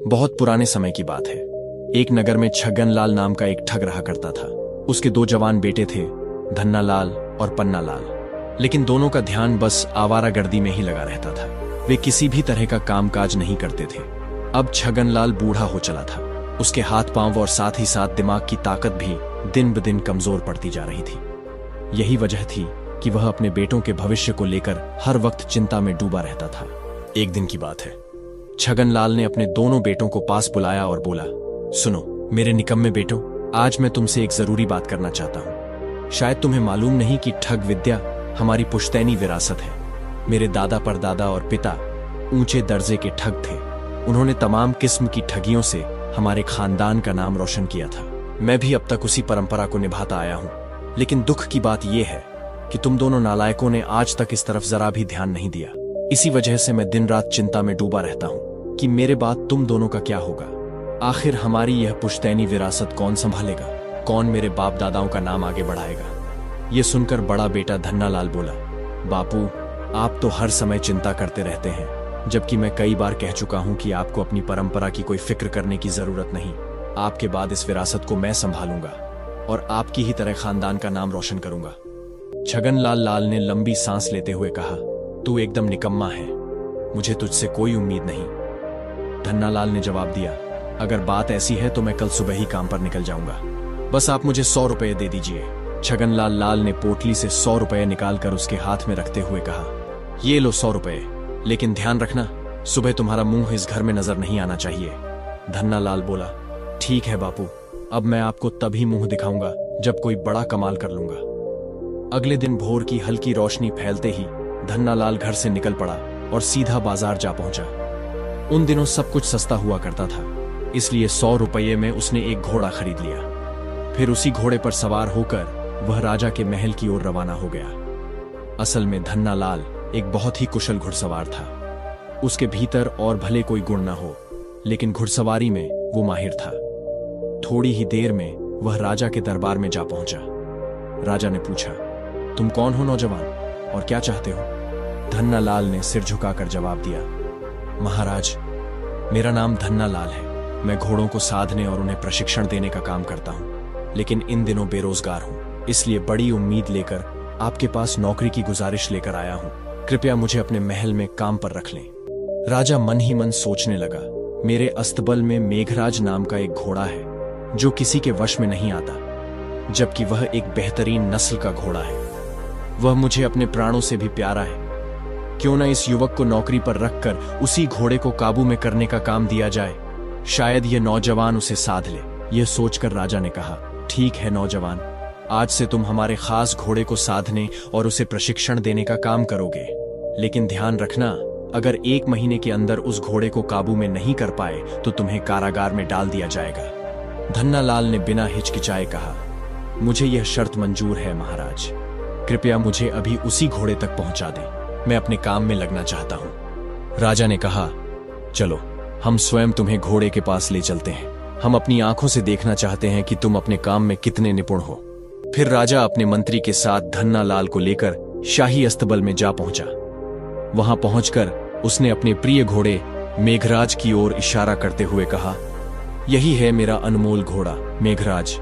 बहुत पुराने समय की बात है। एक नगर में छगन लाल नाम का एक ठग रहा करता था। उसके दो जवान बेटे थे, धन्ना लाल और पन्ना लाल। लेकिन दोनों का ध्यान बस आवारागर्दी में ही लगा रहता था। वे किसी भी तरह का कामकाज नहीं करते थे। अब छगन लाल बूढ़ा हो चला था। उसके हाथ पांव और साथ ही साथ दिमाग की ताकत भी दिन ब दिन कमजोर पड़ती जा रही थी। यही वजह थी कि वह अपने बेटों के भविष्य को लेकर हर वक्त चिंता में डूबा रहता था। एक दिन की बात है, छगन लाल ने अपने दोनों बेटों को पास बुलाया और बोला, सुनो मेरे निकम्मे बेटों, आज मैं तुमसे एक जरूरी बात करना चाहता हूं। शायद तुम्हें मालूम नहीं कि ठग विद्या हमारी पुश्तैनी विरासत है। मेरे दादा परदादा और पिता ऊंचे दर्जे के ठग थे। उन्होंने तमाम किस्म की ठगियों से हमारे खानदान का नाम रोशन किया था। मैं भी अब तक उसी परंपरा को निभाता आया हूं। लेकिन दुख की बात यह है कि तुम दोनों नालायकों ने आज तक इस तरफ जरा भी ध्यान नहीं दिया। इसी वजह से मैं दिन रात चिंता में डूबा रहता हूं कि मेरे बाद तुम दोनों का क्या होगा। आखिर हमारी यह पुश्तैनी विरासत कौन संभालेगा? कौन मेरे बाप दादाओं का नाम आगे बढ़ाएगा? यह सुनकर बड़ा बेटा धन्ना लाल बोला, बापू आप तो हर समय चिंता करते रहते हैं, जबकि मैं कई बार कह चुका हूं कि आपको अपनी परंपरा की कोई फिक्र करने की जरूरत नहीं। आपके बाद इस विरासत को मैं संभालूंगा और आपकी ही तरह खानदान का नाम रोशन करूंगा। छगन लाल लाल ने लंबी सांस लेते हुए कहा, तू एकदम निकम्मा है, मुझे तुझसे कोई उम्मीद नहीं। धन्ना लाल ने जवाब दिया, अगर बात ऐसी है तो मैं कल सुबह ही काम पर निकल जाऊंगा। बस आप मुझे 100 रुपए दे दीजिए। छगन लाल लाल ने पोटली से 100 रुपए निकालकर उसके हाथ में रखते हुए कहा, ये लो 100 रुपए, लेकिन ध्यान रखना सुबह तुम्हारा मुंह इस घर में नजर नहीं आना चाहिए। धन्ना लाल बोला, ठीक है बापू, अब मैं आपको तभी मुंह दिखाऊंगा जब कोई बड़ा कमाल कर लूंगा। अगले दिन भोर की हल्की रोशनी फैलते ही धन्ना लाल घर से निकल पड़ा और सीधा बाजार जा पहुंचा। उन दिनों सब कुछ सस्ता हुआ करता था, इसलिए 100 रुपये में उसने एक घोड़ा खरीद लिया। फिर उसी घोड़े पर सवार होकर वह राजा के महल की ओर रवाना हो गया। असल में धन्ना लाल एक बहुत ही कुशल घुड़सवार था। उसके भीतर और भले कोई गुण न हो, लेकिन घुड़सवारी में वो माहिर था। थोड़ी ही देर में वह राजा के दरबार में जा पहुंचा। राजा ने पूछा, तुम कौन हो नौजवान और क्या चाहते हो? धन्ना लाल ने सिर झुकाकर जवाब दिया, महाराज मेरा नाम धन्ना लाल है। मैं घोड़ों को साधने और उन्हें प्रशिक्षण देने का काम करता हूं, लेकिन इन दिनों बेरोजगार हूं, इसलिए बड़ी उम्मीद लेकर आपके पास नौकरी की गुजारिश लेकर आया हूं। कृपया मुझे अपने महल में काम पर रख लें। राजा मन ही मन सोचने लगा, मेरे अस्तबल में मेघराज नाम का एक घोड़ा है जो किसी के वश में नहीं आता, जबकि वह एक बेहतरीन नस्ल का घोड़ा है। वह मुझे अपने प्राणों से भी प्यारा है। क्यों न इस युवक को नौकरी पर रखकर उसी घोड़े को काबू में करने का काम दिया जाए, शायद यह नौजवान उसे साध ले। यह सोचकर राजा ने कहा, ठीक है नौजवान, आज से तुम हमारे खास घोड़े को साधने और उसे प्रशिक्षण देने का काम करोगे, लेकिन ध्यान रखना अगर 1 महीने के अंदर उस घोड़े को काबू में नहीं कर पाए तो तुम्हें कारागार में डाल दिया जाएगा। धन्ना लाल ने बिना हिचकिचाए कहा, मुझे यह शर्त मंजूर है महाराज, कृपया मुझे अभी उसी घोड़े तक पहुंचा दें, मैं अपने काम में लगना चाहता हूं। राजा ने कहा, चलो हम स्वयं तुम्हें घोड़े के पास ले चलते हैं। हम अपनी आंखों से देखना चाहते हैं कि तुम अपने काम में कितने निपुण हो। फिर राजा अपने मंत्री के साथ धन्ना लाल को लेकर शाही अस्तबल में जा पहुंचा। वहां पहुंचकर उसने अपने प्रिय घोड़े मेघराज की ओर इशारा करते हुए कहा, यही है मेरा अनमोल घोड़ा मेघराज,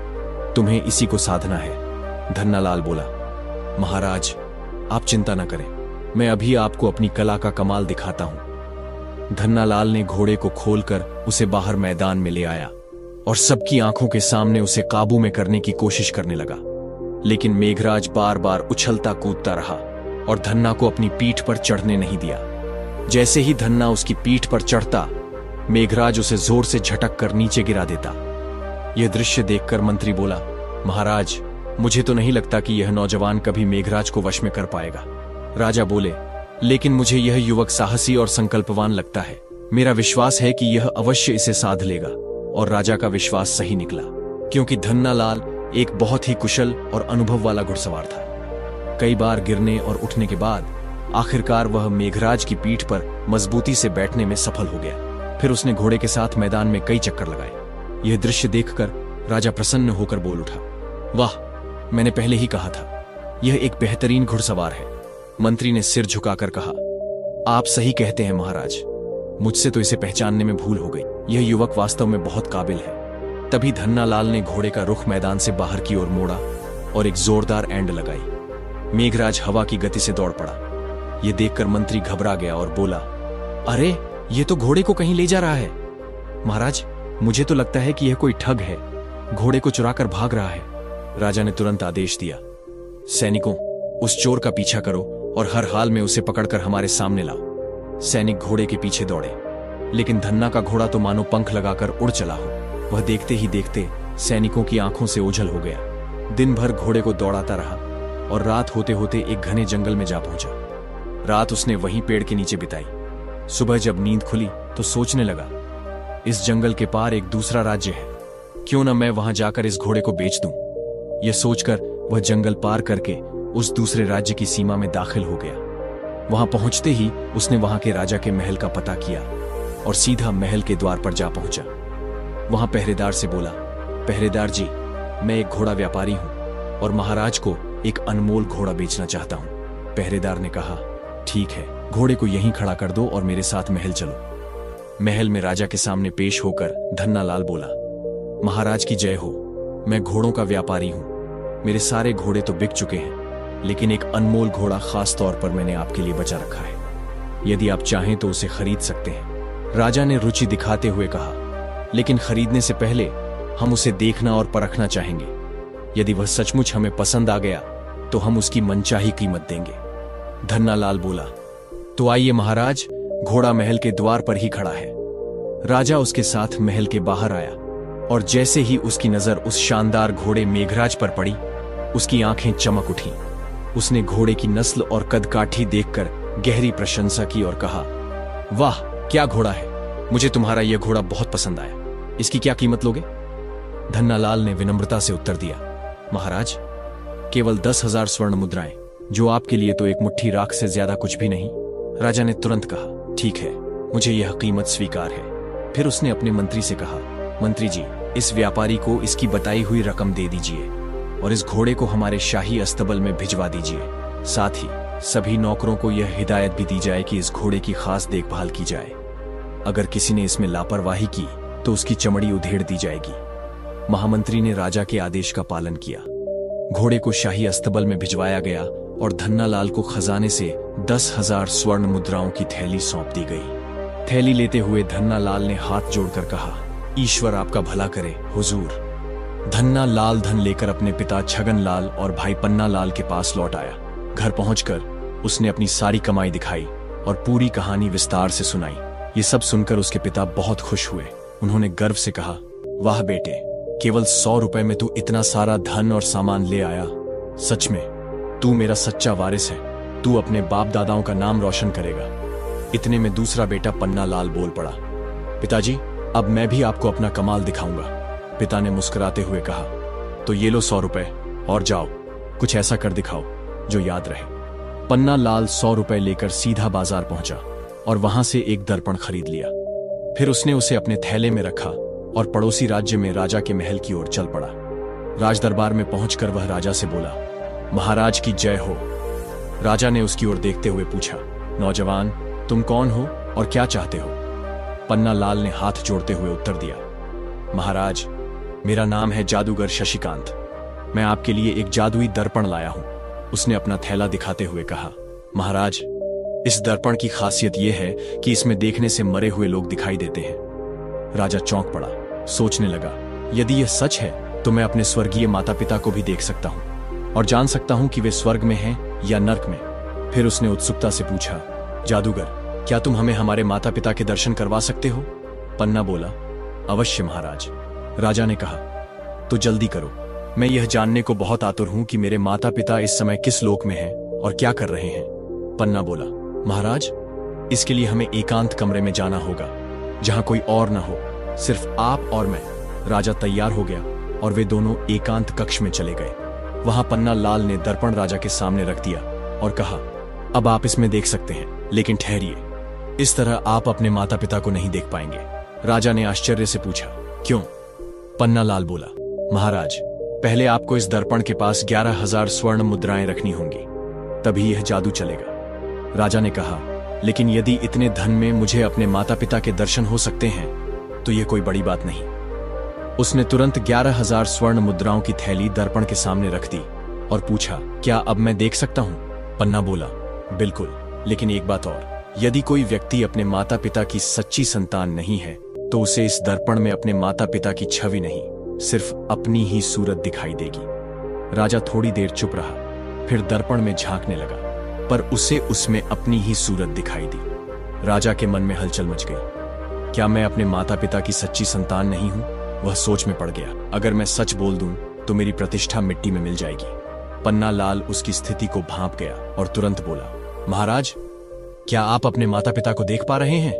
तुम्हें इसी को साधना है। धन्ना लाल बोला, महाराज आप चिंता न करें, मैं अभी आपको अपनी कला का कमाल दिखाता हूं। धन्ना लाल ने घोड़े को खोलकर उसे बाहर मैदान में ले आया और सबकी आंखों के सामने उसे काबू में करने की कोशिश करने लगा, लेकिन मेघराज बार बार उछलता कूदता रहा और धन्ना को अपनी पीठ पर चढ़ने नहीं दिया। जैसे ही धन्ना उसकी पीठ पर चढ़ता, मेघराज उसे जोर से झटक कर नीचे गिरा देता। यह दृश्य देखकर मंत्री बोला, महाराज मुझे तो नहीं लगता कि यह नौजवान कभी मेघराज को वश में कर पाएगा। राजा बोले, लेकिन मुझे यह युवक साहसी और संकल्पवान लगता है। मेरा विश्वास है कि यह अवश्य इसे साध लेगा। और राजा का विश्वास सही निकला, क्योंकि धन्ना लाल एक बहुत ही कुशल और अनुभव वाला घुड़सवार था। कई बार गिरने और उठने के बाद आखिरकार वह मेघराज की पीठ पर मजबूती से बैठने में सफल हो गया। फिर उसने घोड़े के साथ मैदान में कई चक्कर लगाए। यह दृश्य देखकर राजा प्रसन्न होकर बोल उठा, वाह, मैंने पहले ही कहा था, यह एक बेहतरीन घुड़सवार है। मंत्री ने सिर झुकाकर कहा, आप सही कहते हैं महाराज, मुझसे तो इसे पहचानने में भूल हो गई। यह युवक वास्तव में बहुत काबिल है। तभी धन्ना लाल ने घोड़े का रुख मैदान से बाहर की ओर मोड़ा और एक जोरदार एंड लगाई। मेघराज हवा की गति से दौड़ पड़ा। यह देखकर मंत्री घबरा गया और बोला, अरे ये तो घोड़े को कहीं ले जा रहा है। महाराज, मुझे तो लगता है कि यह कोई ठग है, घोड़े को चुराकर भाग रहा है। राजा ने तुरंत आदेश दिया, सैनिकों, उस चोर का पीछा करो और हर हाल में उसे पकड़कर हमारे सामने लाओ। सैनिक घोड़े के पीछे दौड़े, लेकिन धन्ना का घोड़ा तो मानो पंख लगाकर उड़ चला हो। वह देखते ही देखते सैनिकों की आंखों से ओझल हो गया। दिन भर घोड़े को दौड़ाता रहा और रात होते होते एक घने जंगल में जा पहुंचा। रात उसने वहीं पेड़ के नीचे बिताई। सुबह जब नींद खुली तो सोचने लगा, इस जंगल के पार एक दूसरा राज्य है, क्यों न मैं वहां जाकर इस घोड़े को बेच दूं। यह सोचकर वह जंगल पार करके उस दूसरे राज्य की सीमा में दाखिल हो गया। वहां पहुंचते ही उसने वहां के राजा के महल का पता किया और सीधा महल के द्वार पर जा पहुंचा। वहां पहरेदार से बोला, पहरेदार जी, मैं एक घोड़ा व्यापारी हूं और महाराज को एक अनमोल घोड़ा बेचना चाहता हूं। पहरेदार ने कहा, ठीक है, घोड़े को यहीं खड़ा कर दो और मेरे साथ महल चलो। महल में राजा के सामने पेश होकर धन्ना लाल बोला, महाराज की जय हो, मैं घोड़ों का व्यापारी हूं। मेरे सारे घोड़े तो बिक चुके हैं, लेकिन एक अनमोल घोड़ा खास तौर पर मैंने आपके लिए बचा रखा है। यदि आप चाहें तो उसे खरीद सकते हैं। राजा ने रुचि दिखाते हुए कहा, लेकिन खरीदने से पहले हम उसे देखना और परखना चाहेंगे। यदि वह सचमुच हमें पसंद आ गया तो हम उसकी मनचाही कीमत देंगे। धन्ना लाल बोला, तो आइए महाराज, घोड़ा महल के द्वार पर ही खड़ा है। राजा उसके साथ महल के बाहर आया और जैसे ही उसकी नजर उस शानदार घोड़े मेघराज पर पड़ी, उसकी आंखें चमक उठीं। उसने घोड़े की नस्ल और कदकाठी देखकर गहरी प्रशंसा की और कहा, वाह क्या घोड़ा है, मुझे तुम्हारा यह घोड़ा बहुत पसंद आया। इसकी क्या कीमत लोगे? धन्ना लाल ने विनम्रता से उत्तर दिया, महाराज, केवल 10,000 स्वर्ण मुद्राएं, जो आपके लिए तो एक मुट्ठी राख से ज्यादा कुछ भी नहीं। राजा ने तुरंत कहा, ठीक है, मुझे यह कीमत स्वीकार है। फिर उसने अपने मंत्री से कहा, मंत्री जी, इस व्यापारी को इसकी बताई हुई रकम दे दीजिए और इस घोड़े को हमारे शाही अस्तबल में भिजवा दीजिए। साथ ही सभी नौकरों को यह हिदायत भी दी जाए कि इस घोड़े की खास देखभाल की जाए। अगर किसी ने इसमें लापरवाही की तो उसकी चमड़ी उधेड़ दी जाएगी। महामंत्री ने राजा के आदेश का पालन किया। घोड़े को शाही अस्तबल में भिजवाया गया और धन्ना लाल को खजाने से 10,000 स्वर्ण मुद्राओं की थैली सौंप दी गई। थैली लेते हुए धन्ना लाल ने हाथ जोड़कर कहा, ईश्वर आपका भला करे हुजूर। धन्ना लाल धन लेकर अपने पिता छगन लाल और भाई पन्ना लाल के पास लौट आया। घर पहुंचकर उसने अपनी सारी कमाई दिखाई और पूरी कहानी विस्तार से सुनाई। ये सब सुनकर उसके पिता बहुत खुश हुए। उन्होंने गर्व से कहा, वाह बेटे, केवल 100 रुपए में तू इतना सारा धन और सामान ले आया। सच में तू मेरा सच्चा वारिस है। तू अपने बाप दादाओं का नाम रोशन करेगा। इतने में दूसरा बेटा पन्ना लाल बोल पड़ा, पिताजी, अब मैं भी आपको अपना कमाल दिखाऊंगा। पिता ने मुस्कुराते हुए कहा, तो ये लो 100 रुपए और जाओ, कुछ ऐसा कर दिखाओ जो याद रहे। पन्ना लाल 100 रुपए लेकर सीधा बाजार पहुंचा और वहां से एक दर्पण खरीद लिया। फिर उसने उसे अपने थैले में रखा और पड़ोसी राज्य में राजा के महल की ओर चल पड़ा। राजदरबार में पहुंचकर वह राजा से बोला, महाराज की जय हो। राजा ने उसकी ओर देखते हुए पूछा, नौजवान, तुम कौन हो और क्या चाहते हो? पन्ना लाल ने हाथ जोड़ते हुए उत्तर दिया, महाराज, मेरा नाम है जादूगर शशिकांत। मैं आपके लिए एक जादुई दर्पण लाया हूं। उसने अपना थैला दिखाते हुए कहा, महाराज, इस दर्पण की खासियत यह है कि इसमें देखने से मरे हुए लोग दिखाई देते हैं। राजा चौंक पड़ा, सोचने लगा, यदि यह सच है तो मैं अपने स्वर्गीय माता पिता को भी देख सकता हूं और जान सकता हूं कि वे स्वर्ग में हैं या नर्क में। फिर उसने उत्सुकता से पूछा, जादूगर, क्या तुम हमें हमारे माता पिता के दर्शन करवा सकते हो? पन्ना बोला, अवश्य महाराज। राजा ने कहा, तो जल्दी करो, मैं यह जानने को बहुत आतुर हूं कि मेरे माता पिता इस समय किस लोक में हैं और क्या कर रहे हैं। पन्ना बोला, महाराज, इसके लिए हमें एकांत कमरे में जाना होगा जहां कोई और न हो, सिर्फ आप और मैं। राजा तैयार हो गया और वे दोनों एकांत कक्ष में चले गए। वहां पन्ना लाल ने दर्पण राजा के सामने रख दिया और कहा, अब आप इसमें देख सकते हैं, लेकिन ठहरिए, इस तरह आप अपने माता पिता को नहीं देख पाएंगे। राजा ने आश्चर्य से पूछा, क्यों? पन्ना लाल बोला, महाराज, पहले आपको इस दर्पण के पास 11,000 स्वर्ण मुद्राएं रखनी होंगी, तभी यह जादू चलेगा। राजा ने कहा, लेकिन यदि इतने धन में मुझे अपने माता पिता के दर्शन हो सकते हैं तो यह कोई बड़ी बात नहीं। उसने तुरंत 11,000 स्वर्ण मुद्राओं की थैली दर्पण के सामने रख दी और पूछा, क्या अब मैं देख सकता हूं? पन्ना बोला, बिल्कुल, लेकिन एक बात और, यदि कोई व्यक्ति अपने माता पिता की सच्ची संतान नहीं है तो उसे इस दर्पण में अपने माता पिता की छवि नहीं, सिर्फ अपनी ही सूरत दिखाई देगी। राजा थोड़ी देर चुप रहा, फिर दर्पण में झांकने लगा, पर उसे उसमें अपनी ही सूरत दिखाई दी। राजा के मन में हलचल मच गई। क्या मैं अपने माता पिता की सच्ची संतान नहीं हूं? वह सोच में पड़ गया। अगर मैं सच बोल दूं तो मेरी प्रतिष्ठा मिट्टी में मिल जाएगी। पन्ना लाल उसकी स्थिति को भांप गया और तुरंत बोला, महाराज, क्या आप अपने माता पिता को देख पा रहे हैं?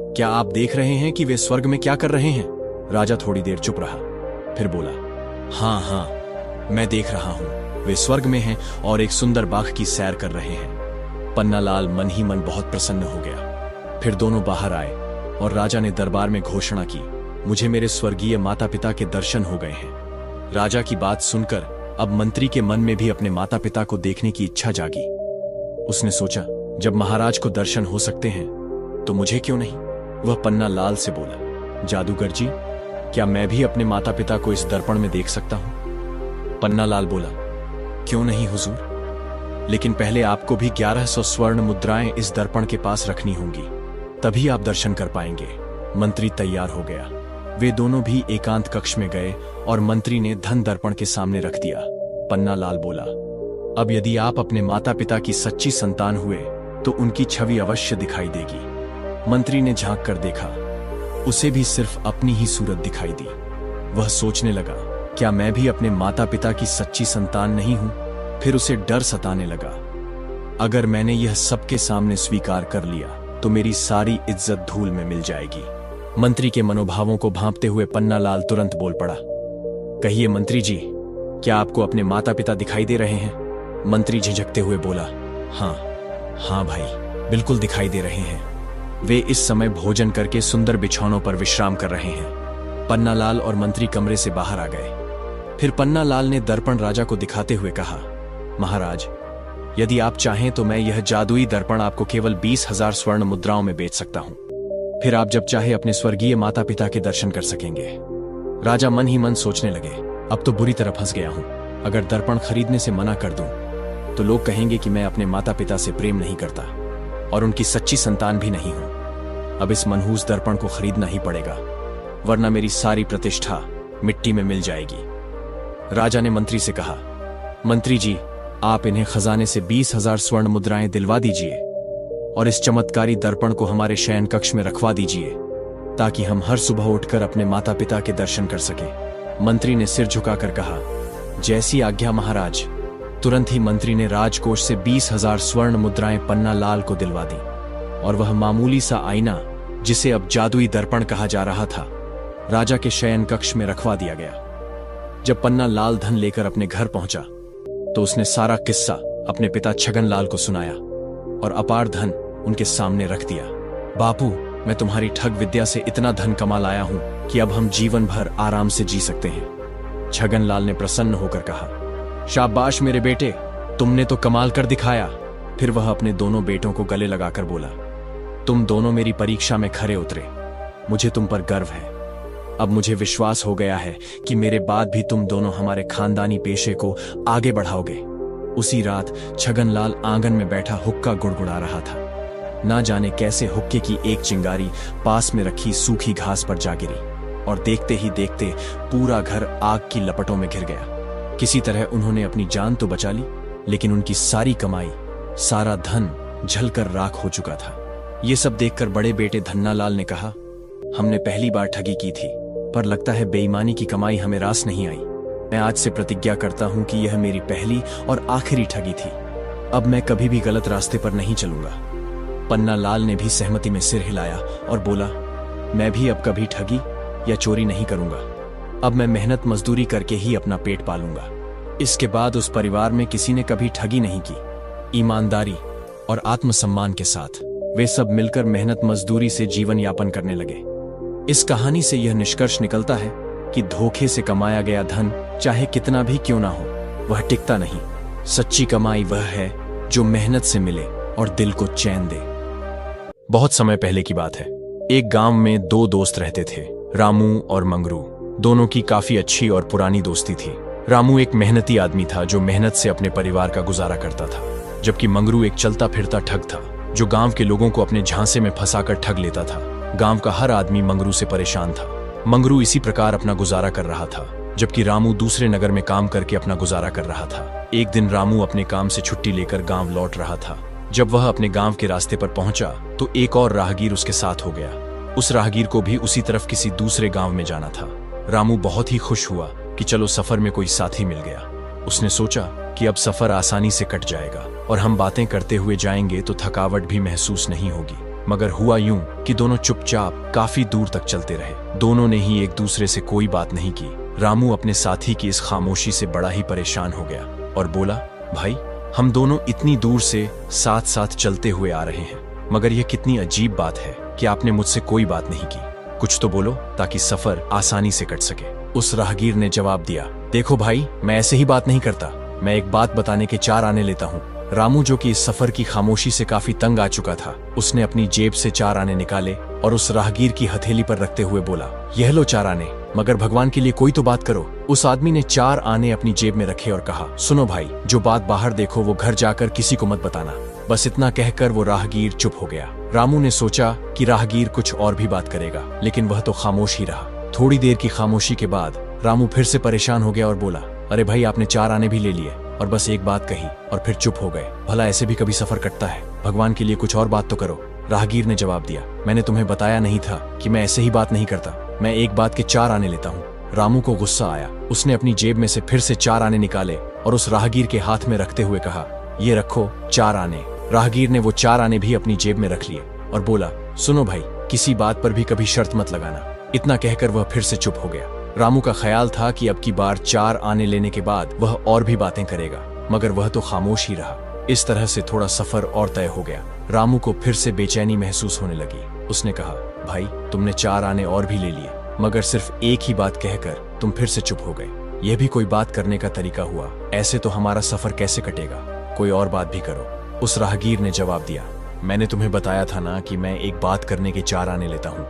क्या आप देख रहे हैं कि वे स्वर्ग में क्या कर रहे हैं? राजा थोड़ी देर चुप रहा, फिर बोला, हाँ, मैं देख रहा हूं, वे स्वर्ग में हैं और एक सुंदर बाग की सैर कर रहे हैं। पन्ना लाल मन ही मन बहुत प्रसन्न हो गया। फिर दोनों बाहर आए और राजा ने दरबार में घोषणा की, मुझे मेरे स्वर्गीय माता पिता के दर्शन हो गए हैं। राजा की बात सुनकर अब मंत्री के मन में भी अपने माता पिता को देखने की इच्छा जागी। उसने सोचा, जब महाराज को दर्शन हो सकते हैं तो मुझे क्यों नहीं? वह पन्ना लाल से बोला, जादूगर जी, क्या मैं भी अपने माता पिता को इस दर्पण में देख सकता हूं? पन्ना लाल बोला, क्यों नहीं हुजूर, लेकिन पहले आपको भी 1100 स्वर्ण मुद्राएं इस दर्पण के पास रखनी होंगी, तभी आप दर्शन कर पाएंगे। मंत्री तैयार हो गया। वे दोनों भी एकांत कक्ष में गए और मंत्री ने धन दर्पण के सामने रख दिया। पन्ना लाल बोला, अब यदि आप अपने माता पिता की सच्ची संतान हुए तो उनकी छवि अवश्य दिखाई देगी। मंत्री ने झांक कर देखा, उसे भी सिर्फ अपनी ही सूरत दिखाई दी। वह सोचने लगा, क्या मैं भी अपने माता पिता की सच्ची संतान नहीं हूं? फिर उसे डर सताने लगा, अगर मैंने यह सबके सामने स्वीकार कर लिया तो मेरी सारी इज्जत धूल में मिल जाएगी। मंत्री के मनोभावों को भांपते हुए पन्ना लाल तुरंत बोल पड़ा, कहिए मंत्री जी, क्या आपको अपने माता पिता दिखाई दे रहे हैं? मंत्री झिझकते हुए बोला, हाँ भाई, बिल्कुल दिखाई दे रहे हैं। वे इस समय भोजन करके सुंदर बिछौनों पर विश्राम कर रहे हैं। पन्ना लाल और मंत्री कमरे से बाहर आ गए। फिर पन्ना लाल ने दर्पण राजा को दिखाते हुए कहा, महाराज, यदि आप चाहें तो मैं यह जादुई दर्पण आपको केवल 20,000 स्वर्ण मुद्राओं में बेच सकता हूं। फिर आप जब चाहे अपने स्वर्गीय माता पिता के दर्शन कर सकेंगे। राजा मन ही मन सोचने लगे, अब तो बुरी तरह फंस गया हूं। अगर दर्पण खरीदने से मना कर दूं तो लोग कहेंगे कि मैं अपने माता पिता से प्रेम नहीं करता और उनकी सच्ची संतान भी नहीं हूं। अब इस मनहूस दर्पण को खरीदना ही पड़ेगा, वरना मेरी सारी प्रतिष्ठा मिट्टी में मिल जाएगी। राजा ने मंत्री से कहा, मंत्री जी, आप इन्हें खजाने से 20,000 स्वर्ण मुद्राएं दिलवा दीजिए और इस चमत्कारी दर्पण को हमारे शयन कक्ष में रखवा दीजिए, ताकि हम हर सुबह उठकर अपने माता पिता के दर्शन कर सकें। मंत्री ने सिर झुकाकर कहा, जैसी आज्ञा महाराज। तुरंत ही मंत्री ने राजकोष से 20,000 स्वर्ण मुद्राएं पन्ना लाल को दिलवा दी और वह मामूली सा आईना, जिसे अब जादुई दर्पण कहा जा रहा था, राजा के शयन कक्ष में रखवा दिया गया। जब पन्ना लाल धन लेकर अपने घर पहुंचा तो उसने सारा किस्सा अपने पिता छगन लाल को सुनाया और अपार धन उनके सामने रख दिया। बापू, मैं तुम्हारी ठग विद्या से इतना धन कमा लाया हूं कि अब हम जीवन भर आराम से जी सकते हैं। छगन लाल ने प्रसन्न होकर कहा, शाबाश मेरे बेटे, तुमने तो कमाल कर दिखाया। फिर वह अपने दोनों बेटों को गले लगाकर बोला, तुम दोनों मेरी परीक्षा में खरे उतरे, मुझे तुम पर गर्व है। अब मुझे विश्वास हो गया है कि मेरे बाद भी तुम दोनों हमारे खानदानी पेशे को आगे बढ़ाओगे। उसी रात छगन लाल आंगन में बैठा हुक्का गुड़गुड़ा रहा था। ना जाने कैसे हुक्के की एक चिंगारी पास में रखी सूखी घास पर जा गिरी और देखते ही देखते पूरा घर आग की लपटों में घिर गया। किसी तरह उन्होंने अपनी जान तो बचा ली, लेकिन उनकी सारी कमाई, सारा धन जलकर राख हो चुका था। ये सब देखकर बड़े बेटे धन्नालाल ने कहा, हमने पहली बार ठगी की थी, पर लगता है बेईमानी की कमाई हमें रास नहीं आई। मैं आज से प्रतिज्ञा करता हूं कि यह मेरी पहली और आखिरी ठगी थी। अब मैं कभी भी गलत रास्ते पर नहीं चलूंगा। पन्ना लाल ने भी सहमति में सिर हिलाया और बोला, मैं भी अब कभी ठगी या चोरी नहीं करूंगा। अब मैं मेहनत मजदूरी करके ही अपना पेट पालूंगा। इसके बाद उस परिवार में किसी ने कभी ठगी नहीं की। ईमानदारी और आत्मसम्मान के साथ वे सब मिलकर मेहनत मजदूरी से जीवन यापन करने लगे। इस कहानी से यह निष्कर्ष निकलता है कि धोखे से कमाया गया धन चाहे कितना भी क्यों ना हो, वह टिकता नहीं। सच्ची कमाई वह है जो मेहनत से मिले और दिल को चैन दे। बहुत समय पहले की बात है। एक गांव में दो दोस्त रहते थे, रामू और मंगरू दोनों की काफी अच्छी और पुरानी दोस्ती थी। रामू एक मेहनती आदमी था जो मेहनत से अपने परिवार का गुजारा करता था, जबकि मंगरू एक चलता फिरता ठग था जो गांव के लोगों को अपने झांसे में फंसाकर ठग लेता था। गांव का हर आदमी मंगरू से परेशान था। मंगरू इसी प्रकार अपना गुजारा कर रहा था, जबकि रामू दूसरे नगर में काम करके अपना गुजारा कर रहा था। एक दिन रामू अपने काम से छुट्टी लेकर गांव लौट रहा था। जब वह अपने गांव के रास्ते पर पहुंचा तो एक और राहगीर उसके साथ हो गया। उस राहगीर को भी उसी तरफ किसी दूसरे गांव में जाना था। रामू बहुत ही खुश हुआ कि चलो सफर में कोई साथी मिल गया। उसने सोचा कि अब सफर आसानी से कट जाएगा और हम बातें करते हुए जाएंगे तो थकावट भी महसूस नहीं होगी। मगर हुआ यूं कि दोनों चुपचाप काफी दूर तक चलते रहे। दोनों ने ही एक दूसरे से कोई बात नहीं की। रामू अपने साथी की इस खामोशी से बड़ा ही परेशान हो गया और बोला, भाई हम दोनों इतनी दूर से साथ साथ चलते हुए आ रहे हैं, मगर यह कितनी अजीब बात है कि आपने मुझसे कोई बात नहीं की। कुछ तो बोलो ताकि सफर आसानी से कट सके। उस राहगीर ने जवाब दिया, देखो भाई, मैं ऐसे ही बात नहीं करता, मैं एक बात बताने के 4 आने लेता हूँ। रामू जो कि इस सफर की खामोशी से काफी तंग आ चुका था, उसने अपनी जेब से 4 आने निकाले और उस राहगीर की हथेली पर रखते हुए बोला, यह लो 4 आने, मगर भगवान के लिए कोई तो बात करो। उस आदमी ने 4 आने अपनी जेब में रखे और कहा, सुनो भाई, जो बात बाहर देखो वो घर जाकर किसी को मत बताना। बस इतना कहकर वो राहगीर चुप हो गया। रामू ने सोचा कि राहगीर कुछ और भी बात करेगा, लेकिन वह तो खामोश ही रहा। थोड़ी देर की खामोशी के बाद रामू फिर से परेशान हो गया और बोला, अरे भाई, आपने 4 आने भी ले लिए और बस एक बात कही और फिर चुप हो गए। भला ऐसे भी कभी सफर कटता है? भगवान के लिए कुछ और बात तो करो। राहगीर ने जवाब दिया, मैंने तुम्हें बताया नहीं था कि मैं ऐसे ही बात नहीं करता, मैं एक बात के 4 आने लेता हूँ। रामू को गुस्सा आया। उसने अपनी जेब में से फिर से 4 आने निकाले और उस राहगीर के हाथ में रखते हुए कहा, ये रखो 4 आने। राहगीर ने वो 4 आने भी अपनी जेब में रख लिए और बोला, सुनो भाई, किसी बात पर भी कभी शर्त मत लगाना। इतना कहकर वह फिर से चुप हो गया। रामू का ख्याल था कि अब की बार 4 आने लेने के बाद वह और भी बातें करेगा, मगर वह तो खामोश ही रहा। इस तरह से थोड़ा सफर और तय हो गया। रामू को फिर से बेचैनी महसूस होने लगी। उसने कहा, भाई, तुमने 4 आने और भी ले लिए, मगर सिर्फ एक ही बात कहकर तुम फिर से चुप हो गए। यह भी कोई बात करने का तरीका हुआ? ऐसे तो हमारा सफर कैसे कटेगा? कोई और बात भी करो। उस राहगीर ने जवाब दिया, मैंने तुम्हें बताया था ना कि मैं एक बात करने के 4 आने लेता हूँ।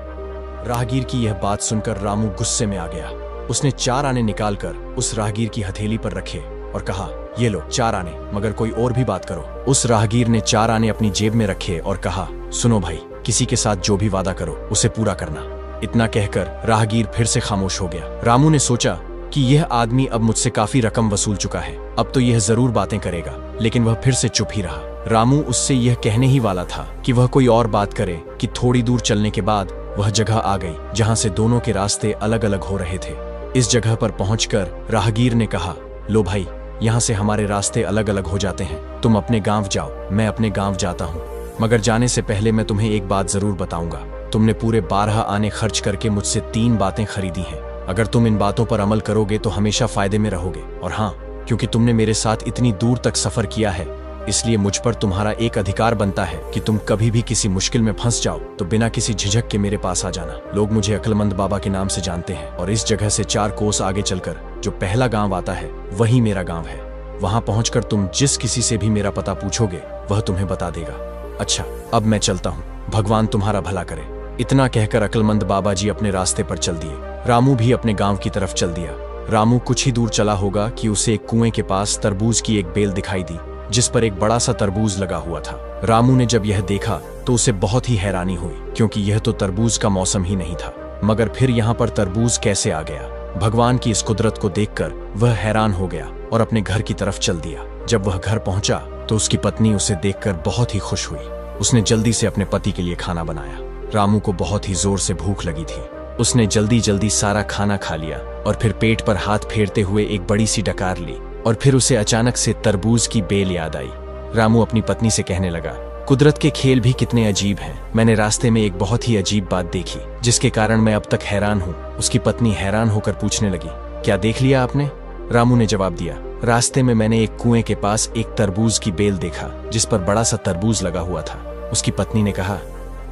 राहगीर की यह बात सुनकर रामू गुस्से में आ गया। उसने 4 आने निकालकर उस राहगीर की हथेली पर रखे और कहा, ये लो 4 आने, मगर कोई और भी बात करो। उस राहगीर ने 4 आने अपनी जेब में रखे और कहा, सुनो भाई, किसी के साथ जो भी वादा करो उसे पूरा करना। इतना कहकर राहगीर फिर से खामोश हो गया। रामू ने सोचा कि यह आदमी अब मुझसे काफी रकम वसूल चुका है, अब तो यह जरूर बातें करेगा, लेकिन वह फिर से चुप ही रहा। रामू उससे यह कहने ही वाला था कि वह कोई और बात करे कि थोड़ी दूर चलने के बाद वह जगह आ गई जहां से दोनों के रास्ते अलग अलग हो रहे थे। इस जगह पर पहुंचकर राहगीर ने कहा, लो भाई, यहाँ से हमारे रास्ते अलग अलग हो जाते हैं, तुम अपने गांव जाओ, मैं अपने गांव जाता हूँ। मगर जाने से पहले मैं तुम्हें एक बात जरूर बताऊंगा। तुमने पूरे 12 आने खर्च करके मुझसे 3 बातें खरीदी हैं। अगर तुम इन बातों पर अमल करोगे तो हमेशा फायदे में रहोगे। और हाँ, क्योंकि तुमने मेरे साथ इतनी दूर तक सफर किया है, इसलिए मुझ पर तुम्हारा एक अधिकार बनता है कि तुम कभी भी किसी मुश्किल में फंस जाओ तो बिना किसी झिझक के मेरे पास आ जाना। लोग मुझे अक्लमंद बाबा के नाम से जानते हैं और इस जगह से 4 कोस आगे चलकर जो पहला गांव आता है वही मेरा गांव है। वहां पहुंचकर तुम जिस किसी से भी मेरा पता पूछोगे वह तुम्हें बता देगा। अच्छा, अब मैं चलता हूँ, भगवान तुम्हारा भला करे। इतना कहकर अक्लमंद बाबा जी अपने रास्ते पर चल दिए। रामू भी अपने गांव की तरफ चल दिया। रामू कुछ ही दूर चला होगा कि उसे एक कुएं के पास तरबूज की एक बेल दिखाई दी जिस पर एक बड़ा सा तरबूज लगा हुआ था। रामू ने जब यह देखा तो उसे बहुत ही हैरानी हुई, क्योंकि यह तो तरबूज का मौसम ही नहीं था। मगर फिर यहाँ पर तरबूज कैसे आ गया? भगवान की इस कुदरत को देखकर वह हैरान हो गया और अपने घर की तरफ चल दिया। जब वह घर पहुंचा तो उसकी पत्नी उसे देखकर बहुत ही खुश हुई। उसने जल्दी से अपने पति के लिए खाना बनाया। रामू को बहुत ही जोर से भूख लगी थी। उसने जल्दी जल्दी सारा खाना खा लिया और फिर पेट पर हाथ फेरते हुए एक बड़ी सी डकार ली और फिर उसे अचानक से तरबूज की बेल याद आई। रामू अपनी पत्नी से कहने लगा, कुदरत के खेल भी कितने अजीब हैं। मैंने रास्ते में एक बहुत ही अजीब बात देखी जिसके कारण मैं अब तक हैरान हूँ। उसकी पत्नी हैरान होकर पूछने लगी, क्या देख लिया आपने? रामू ने जवाब दिया, रास्ते में मैंने एक कुएं के पास एक तरबूज की बेल देखा जिस पर बड़ा सा तरबूज लगा हुआ था। उसकी पत्नी ने कहा,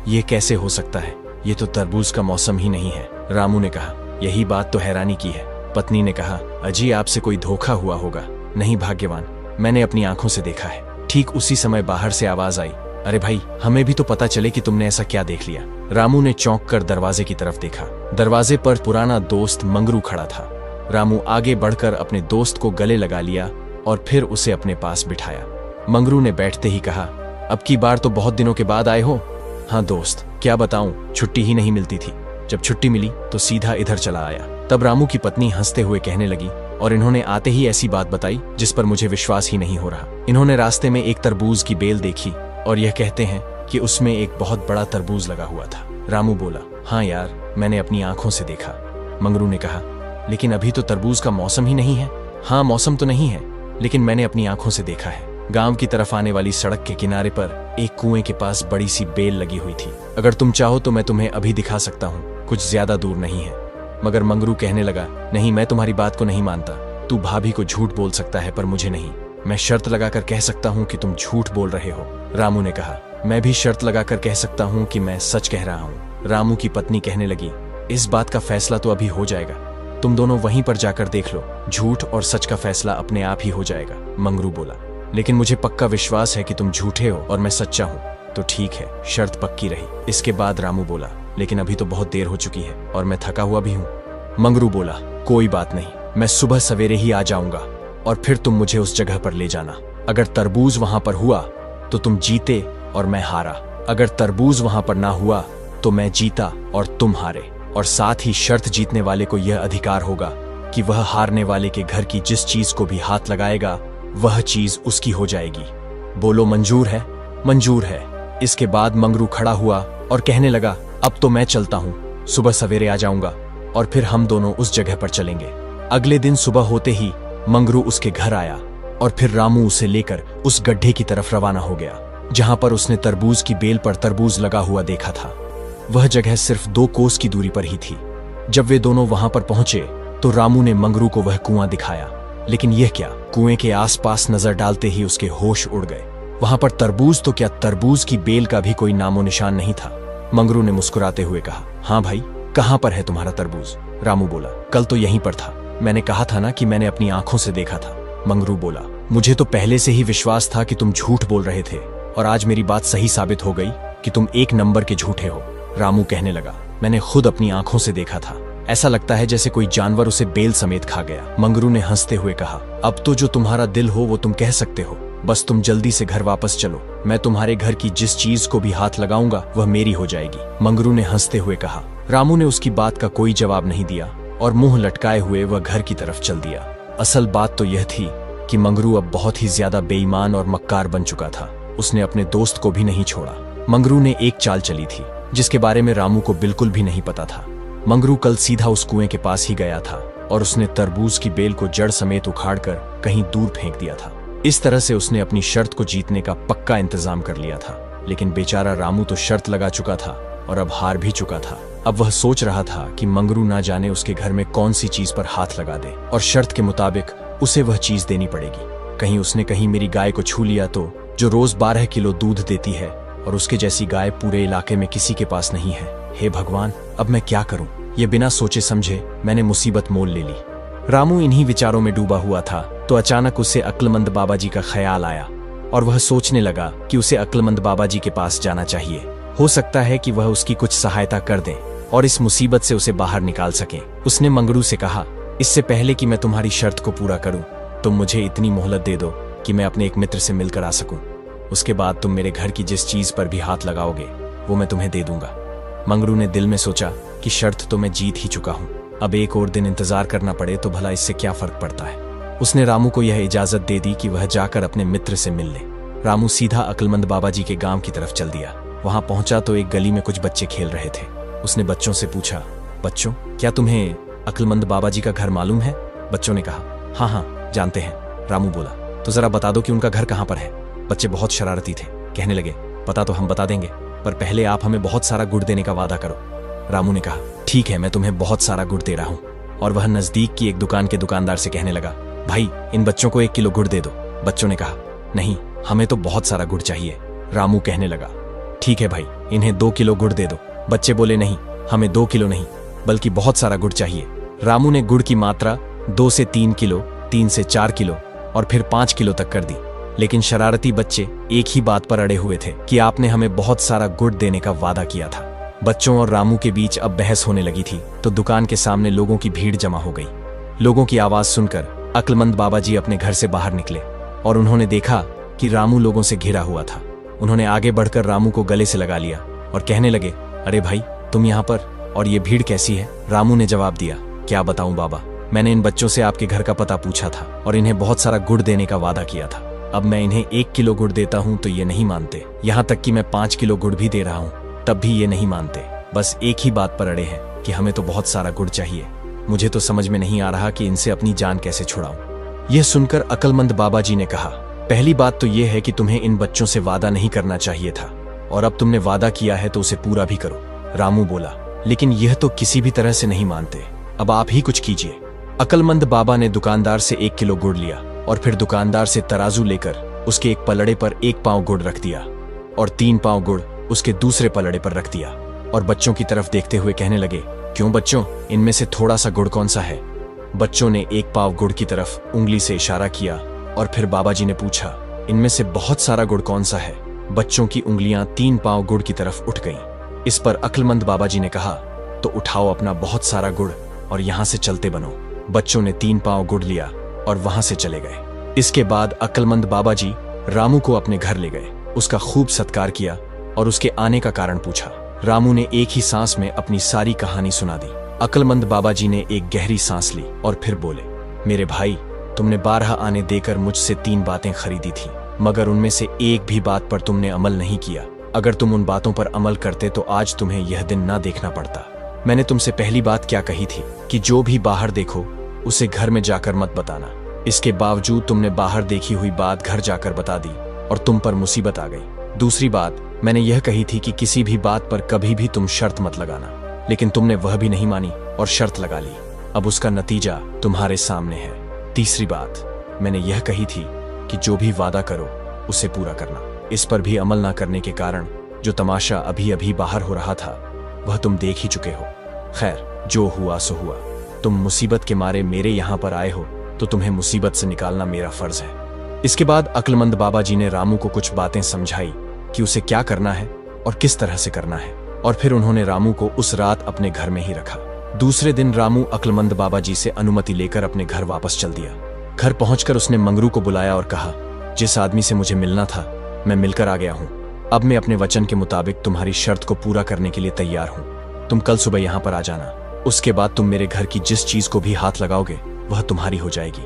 यह कैसे हो सकता है? ये तो तरबूज का मौसम ही नहीं है। रामू ने कहा, यही बात तो हैरानी की है। पत्नी ने कहा, अजी आपसे कोई धोखा हुआ होगा। नहीं भाग्यवान, मैंने अपनी आंखों से देखा है। ठीक उसी समय बाहर से आवाज आई, अरे भाई, हमें भी तो पता चले कि तुमने ऐसा क्या देख लिया। रामू ने चौंक कर दरवाजे की तरफ देखा। दरवाजे पर पुराना दोस्त मंगरू खड़ा था। रामू आगे बढ़कर अपने दोस्त को गले लगा लिया और फिर उसे अपने पास बिठाया। मंगरू ने बैठते ही कहा, अब की बार तो बहुत दिनों के बाद आए हो। हाँ दोस्त, क्या बताऊं, छुट्टी ही नहीं मिलती थी। जब छुट्टी मिली तो सीधा इधर चला आया। तब रामू की पत्नी हंसते हुए कहने लगी, और इन्होंने आते ही ऐसी बात बताई जिस पर मुझे विश्वास ही नहीं हो रहा। इन्होंने रास्ते में एक तरबूज की बेल देखी और यह कहते हैं कि उसमें एक बहुत बड़ा तरबूज लगा हुआ था। रामू बोला, हाँ यार, मैंने अपनी आंखों से देखा। मंगरू ने कहा, लेकिन अभी तो तरबूज का मौसम ही नहीं है। हाँ, मौसम तो नहीं है, लेकिन मैंने अपनी आंखों से देखा है। गांव की तरफ आने वाली सड़क के किनारे पर एक कुएं के पास बड़ी सी बेल लगी हुई थी। अगर तुम चाहो तो मैं तुम्हें अभी दिखा सकता हूँ, कुछ ज्यादा दूर नहीं है। मगर मंगरू कहने लगा, नहीं, मैं तुम्हारी बात को नहीं मानता। तू भाभी को झूठ बोल सकता है पर मुझे नहीं। मैं शर्त लगाकर कह सकता हूँ कि तुम झूठ बोल रहे हो। रामू ने कहा, मैं भी शर्त लगाकर कह सकता हूँ कि मैं सच कह रहा हूँ। रामू की पत्नी कहने लगी, इस बात का फैसला तो अभी हो जाएगा, तुम दोनों वहीं पर जाकर देख लो, झूठ और सच का फैसला अपने आप ही हो जाएगा। मंगरू बोला, लेकिन मुझे पक्का विश्वास है कि तुम झूठे हो और मैं सच्चा हूँ। तो ठीक है, शर्त पक्की रही। इसके बाद रामू बोला, लेकिन अभी तो बहुत देर हो चुकी है और मैं थका हुआ भी हूँ। मंगरू बोला, कोई बात नहीं, मैं सुबह सवेरे ही आ जाऊंगा और फिर तुम मुझे उस जगह पर ले जाना। अगर तरबूज वहां पर हुआ तो तुम जीते और मैं हारा। अगर तरबूज वहां पर ना हुआ तो मैं जीता और तुम हारे। और साथ ही शर्त जीतने वाले को यह अधिकार होगा कि वह हारने वाले के घर की जिस चीज को भी हाथ लगाएगा वह चीज उसकी हो जाएगी। बोलो, मंजूर है? मंजूर है। इसके बाद मंगरू खड़ा हुआ और कहने लगा, अब तो मैं चलता हूँ, सुबह सवेरे आ जाऊंगा और फिर हम दोनों उस जगह पर चलेंगे। अगले दिन सुबह होते ही मंगरू उसके घर आया और फिर रामू उसे लेकर उस गड्ढे की तरफ रवाना हो गया जहां पर उसने तरबूज की बेल पर तरबूज लगा हुआ देखा था। वह जगह सिर्फ 2 कोस की दूरी पर ही थी। जब वे दोनों वहां पर पहुंचे तो रामू ने मंगरू को वह कुआं दिखाया, लेकिन यह क्या, कुएं के आसपास नजर डालते ही उसके होश उड़ गए। वहां पर तरबूज तो क्या, तरबूज की बेल का भी कोई नामो निशान नहीं था। मंगरू ने मुस्कुराते हुए कहा, हाँ भाई, कहां पर है तुम्हारा तरबूज? रामू बोला, कल तो यहीं पर था। मैंने कहा था ना कि मैंने अपनी आंखों से देखा था। मंगरू बोला, मुझे तो पहले से ही विश्वास था कि तुम झूठ बोल रहे थे और आज मेरी बात सही साबित हो गई कि तुम 1 नंबर के झूठे हो। रामू कहने लगा, मैंने खुद अपनी आंखों से देखा था। ऐसा लगता है जैसे कोई जानवर उसे बेल समेत खा गया। मंगरू ने हंसते हुए कहा, अब तो जो तुम्हारा दिल हो वो तुम कह सकते हो, बस तुम जल्दी से घर वापस चलो। मैं तुम्हारे घर की जिस चीज को भी हाथ लगाऊंगा वह मेरी हो जाएगी। मंगरू ने हंसते हुए कहा। रामू ने उसकी बात का कोई जवाब नहीं दिया और मुंह लटकाए हुए वह घर की तरफ चल दिया। असल बात तो यह थी कि मंगरू अब बहुत ही ज्यादा बेईमान और मक्कार बन चुका था। उसने अपने दोस्त को भी नहीं छोड़ा। मंगरू ने एक चाल चली थी जिसके बारे में रामू को बिल्कुल भी नहीं पता था। मंगरू कल सीधा उस कुएं के पास ही गया था और उसने तरबूज की बेल को जड़ समेत उखाड़कर कहीं दूर फेंक दिया था। इस तरह से उसने अपनी शर्त को जीतने का पक्का इंतजाम कर लिया था। लेकिन बेचारा रामू तो शर्त लगा चुका था और अब हार भी चुका था। अब वह सोच रहा था कि मंगरू ना जाने उसके घर में कौन सी चीज पर हाथ लगा दे और शर्त के मुताबिक उसे वह चीज देनी पड़ेगी। कहीं उसने कहीं मेरी गाय को छू लिया तो, जो रोज 12 किलो दूध देती है और उसके जैसी गाय पूरे इलाके में किसी के पास नहीं है। हे भगवान, अब मैं क्या करूं? ये बिना सोचे समझे मैंने मुसीबत मोल ले ली। रामू इन्हीं विचारों में डूबा हुआ था तो अचानक उसे अक्लमंद बाबा जी का ख्याल आया और वह सोचने लगा कि उसे अक्लमंद बाबा जी के पास जाना चाहिए। हो सकता है कि वह उसकी कुछ सहायता कर दें और इस मुसीबत से उसे बाहर निकाल सकें। उसने मंगरू से कहा, इससे पहले कि मैं तुम्हारी शर्त को पूरा करूं, तुम मुझे इतनी मोहलत दे दो कि मैं अपने एक मित्र से मिलकर आ सकूं। उसके बाद तुम मेरे घर की जिस चीज पर भी हाथ लगाओगे वो मैं तुम्हें दे दूंगा। मंगरू ने दिल में सोचा कि शर्त तो मैं जीत ही चुका हूं, अब एक और दिन इंतजार करना पड़े तो भला इससे क्या फर्क पड़ता है। उसने रामू को यह इजाजत दे दी कि वह जाकर अपने मित्र से मिल ले। रामू सीधा अक्लमंद बाबा जी के गांव की तरफ चल दिया। वहां पहुंचा तो एक गली में कुछ बच्चे खेल रहे थे। उसने बच्चों से पूछा, बच्चों, क्या तुम्हें अक्लमंद बाबा जी का घर मालूम है? बच्चों ने कहा, हाँ हाँ, जानते हैं। रामू बोला, तो जरा बता दो कि उनका घर कहाँ पर है। बच्चे बहुत शरारती थे, कहने लगे, पता तो हम बता देंगे, पर पहले आप हमें बहुत सारा गुड़ देने का वादा करो। रामू ने कहा, ठीक है, मैं तुम्हें बहुत सारा गुड़ दे रहा हूँ। और वह नजदीक की एक दुकान के दुकानदार से कहने लगा, भाई, इन बच्चों को 1 किलो गुड़ दे दो। बच्चों ने कहा, नहीं, हमें तो बहुत सारा गुड़ चाहिए। रामू कहने लगा, ठीक है भाई, इन्हें 2 किलो गुड़ दे दो। बच्चे बोले, नहीं, हमें 2 किलो नहीं बल्कि बहुत सारा गुड़ चाहिए। रामू ने गुड़ की मात्रा 2 से 3 किलो, 3 से 4 किलो और फिर 5 किलो तक कर दी। लेकिन शरारती बच्चे एक ही बात पर अड़े हुए थे कि आपने हमें बहुत सारा गुड़ देने का वादा किया था। बच्चों और रामू के बीच अब बहस होने लगी थी तो दुकान के सामने लोगों की भीड़ जमा हो गई। लोगों की आवाज सुनकर अक्लमंद बाबा जी अपने घर से बाहर निकले और उन्होंने देखा कि रामू लोगों से घिरा हुआ था। उन्होंने आगे बढ़कर रामू को गले से लगा लिया और कहने लगे, अरे भाई, तुम यहाँ पर, और ये भीड़ कैसी है? रामू ने जवाब दिया, क्या बताऊं बाबा, मैंने इन बच्चों से आपके घर का पता पूछा था और इन्हें बहुत सारा गुड़ देने का वादा किया था। अब मैं इन्हें 1 किलो गुड़ देता हूँ तो ये नहीं मानते, यहाँ तक कि मैं 5 किलो गुड़ भी दे रहा हूँ तब भी ये नहीं मानते। बस एक ही बात पर अड़े हैं कि हमें तो बहुत सारा गुड़ चाहिए। मुझे तो समझ में नहीं आ रहा कि इनसे अपनी जान कैसे छुड़ाऊं। यह सुनकर अक्लमंद बाबा जी ने कहा, पहली बात तो यह है कि तुम्हें इन बच्चों से वादा नहीं करना चाहिए था और अब तुमने वादा किया है तो उसे पूरा भी करो। रामू बोला, लेकिन यह तो किसी भी तरह से नहीं मानते, अब आप ही कुछ कीजिए। अक्लमंद बाबा ने दुकानदार से 1 किलो गुड़ लिया और फिर दुकानदार से तराजू लेकर उसके एक पलड़े पर 1 पाव गुड़ रख दिया और 3 पाव गुड़ उसके दूसरे पलड़े पर रख दिया और बच्चों की तरफ देखते हुए कहने लगे, क्यों बच्चों, इनमें से थोड़ा सा गुड़ कौन सा है? बच्चों ने 1 पाव गुड़ की तरफ उंगली से इशारा किया और फिर बाबा जी ने पूछा, इनमें से बहुत सारा गुड़ कौन सा है? बच्चों की उंगलियां 3 पाव गुड़ की तरफ उठ गईं। इस पर अक्लमंद बाबा जी ने कहा, तो उठाओ अपना बहुत सारा गुड़ और यहां से चलते बनो। बच्चों ने 3 पाव गुड़ लिया और वहां से चले गए। इसके बाद अक्लमंद बाबा जी रामू को अपने घर ले गए, उसका खूब सत्कार किया और उसके आने का कारण पूछा। रामू ने एक ही सांस में अपनी सारी कहानी सुना दी। अक्लमंद बाबा जी ने एक गहरी सांस ली और फिर बोले, मेरे भाई, तुमने 12 आने देकर मुझसे 3 बातें खरीदी थी, मगर उनमें से एक भी बात पर तुमने अमल नहीं किया। अगर तुम उन बातों पर अमल करते तो आज तुम्हें यह दिन ना देखना पड़ता। मैंने तुमसे पहली बात क्या कही थी कि जो भी बाहर देखो उसे घर में जाकर मत बताना। इसके बावजूद तुमने बाहर देखी हुई बात घर जाकर बता दी और तुम पर मुसीबत आ गई। दूसरी बात मैंने यह कही थी कि किसी भी बात पर कभी भी तुम शर्त मत लगाना, लेकिन तुमने वह भी नहीं मानी और शर्त लगा ली। अब उसका नतीजा तुम्हारे सामने है। तीसरी बात मैंने यह कही थी कि जो भी वादा करो उसे पूरा करना। इस पर भी अमल ना करने के कारण जो तमाशा अभी अभी बाहर हो रहा था वह तुम देख ही चुके हो। खैर, जो हुआ सो हुआ। तुम मुसीबत के मारे मेरे यहाँ पर आए हो तो तुम्हें मुसीबत से निकालना मेरा फर्ज है। इसके बाद अक्लमंद बाबा जी ने रामू को कुछ बातें समझाई कि उसे क्या करना है और किस तरह से करना है, और फिर उन्होंने रामू को उस रात अपने घर में ही रखा। दूसरे दिन रामू अक्लमंद बाबा जी से अनुमति लेकर अपने घर वापस चल दिया। घर पहुंचकर उसने मंगरू को बुलाया और कहा, जिस आदमी से मुझे मिलना था मैं मिलकर आ गया हूं। अब मैं अपने वचन के मुताबिक तुम्हारी शर्त को पूरा करने के लिए तैयार हूं। तुम कल सुबह यहां पर आ जाना। उसके बाद तुम मेरे घर की जिस चीज को भी हाथ लगाओगे वह तुम्हारी हो जाएगी।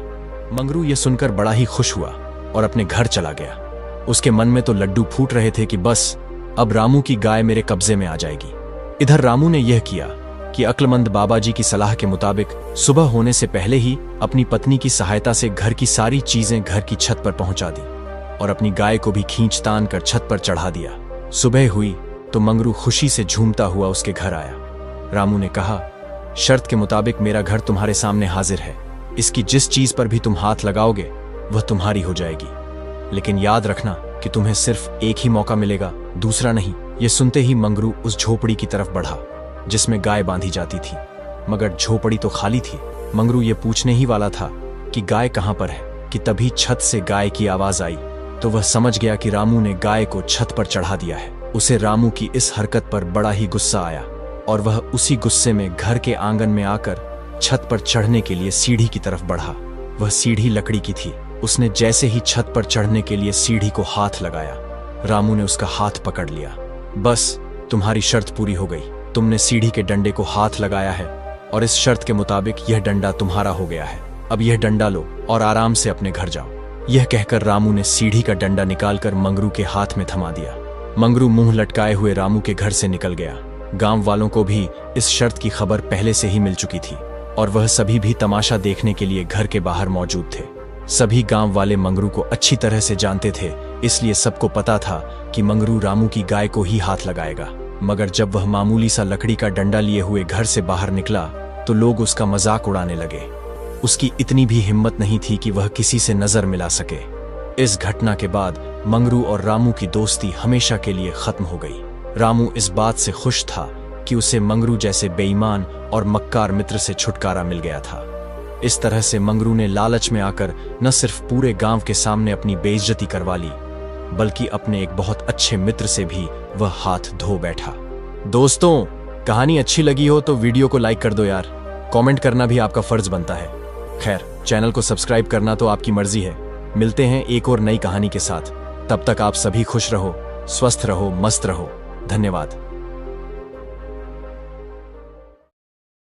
मंगरू यह सुनकर बड़ा ही खुश हुआ और अपने घर चला गया। उसके मन में तो लड्डू फूट रहे थे कि बस अब रामू की गाय मेरे कब्जे में आ जाएगी। इधर रामू ने यह किया कि अक्लमंद बाबा जी की सलाह के मुताबिक सुबह होने से पहले ही अपनी पत्नी की सहायता से घर की सारी चीजें घर की छत पर पहुंचा दी और अपनी गाय को भी खींच तान कर छत पर चढ़ा दिया। सुबह हुई तो मंगरू खुशी से झूमता हुआ उसके घर आया। रामू ने कहा, शर्त के मुताबिक मेरा घर तुम्हारे सामने हाजिर है। इसकी जिस चीज पर भी तुम हाथ लगाओगे वह तुम्हारी हो जाएगी, लेकिन याद रखना कि तुम्हें सिर्फ एक ही मौका मिलेगा, दूसरा नहीं। यह सुनते ही मंगरू उस झोपड़ी की तरफ बढ़ा जिसमें गाय बांधी जाती थी, मगर झोपड़ी तो खाली थी। मंगरू ये पूछने ही वाला था कि गाय कहां पर है कि तभी छत से गाय की आवाज आई तो वह समझ गया कि रामू ने गाय को छत पर चढ़ा दिया है। उसे रामू की इस हरकत पर बड़ा ही गुस्सा आया और वह उसी गुस्से में घर के आंगन में आकर छत पर चढ़ने के लिए सीढ़ी की तरफ बढ़ा। वह सीढ़ी लकड़ी की थी। उसने जैसे ही छत पर चढ़ने के लिए सीढ़ी को हाथ लगाया, रामू ने उसका हाथ पकड़ लिया। बस तुम्हारी शर्त पूरी हो गई। तुमने सीढ़ी के डंडे को हाथ लगाया है और इस शर्त के मुताबिक यह डंडा तुम्हारा हो गया है। अब यह डंडा लो और आराम से अपने घर जाओ। यह कहकर रामू ने सीढ़ी का डंडा निकालकर मंगरू के हाथ में थमा दिया। मंगरू मुंह लटकाए हुए रामू के घर से निकल गया। गांव वालों को भी इस शर्त की खबर पहले से ही मिल चुकी थी और वह सभी भी तमाशा देखने के लिए घर के बाहर मौजूद थे। सभी गांव वाले मंगरू को अच्छी तरह से जानते थे, इसलिए सबको पता था कि मंगरू रामू की गाय को ही हाथ लगाएगा। मगर जब वह मामूली सा लकड़ी का डंडा लिए हुए घर से बाहर निकला तो लोग उसका मजाक उड़ाने लगे। उसकी इतनी भी हिम्मत नहीं थी कि वह किसी से नजर मिला सके। इस घटना के बाद मंगरू और रामू की दोस्ती हमेशा के लिए खत्म हो गई। रामू इस बात से खुश था कि उसे मंगरू जैसे बेईमान और मक्कार मित्र से छुटकारा मिल गया था। इस तरह से मंगरू ने लालच में आकर न सिर्फ पूरे गांव के सामने अपनी बेइज्जती करवा ली, बल्कि अपने एक बहुत अच्छे मित्र से भी वह हाथ धो बैठा। दोस्तों, कहानी अच्छी लगी हो तो वीडियो को लाइक कर दो यार। कमेंट करना भी आपका फर्ज बनता है। खैर, चैनल को सब्सक्राइब करना तो आपकी मर्जी है। मिलते हैं एक और नई कहानी के साथ। तब तक आप सभी खुश रहो, स्वस्थ रहो, मस्त रहो। धन्यवाद।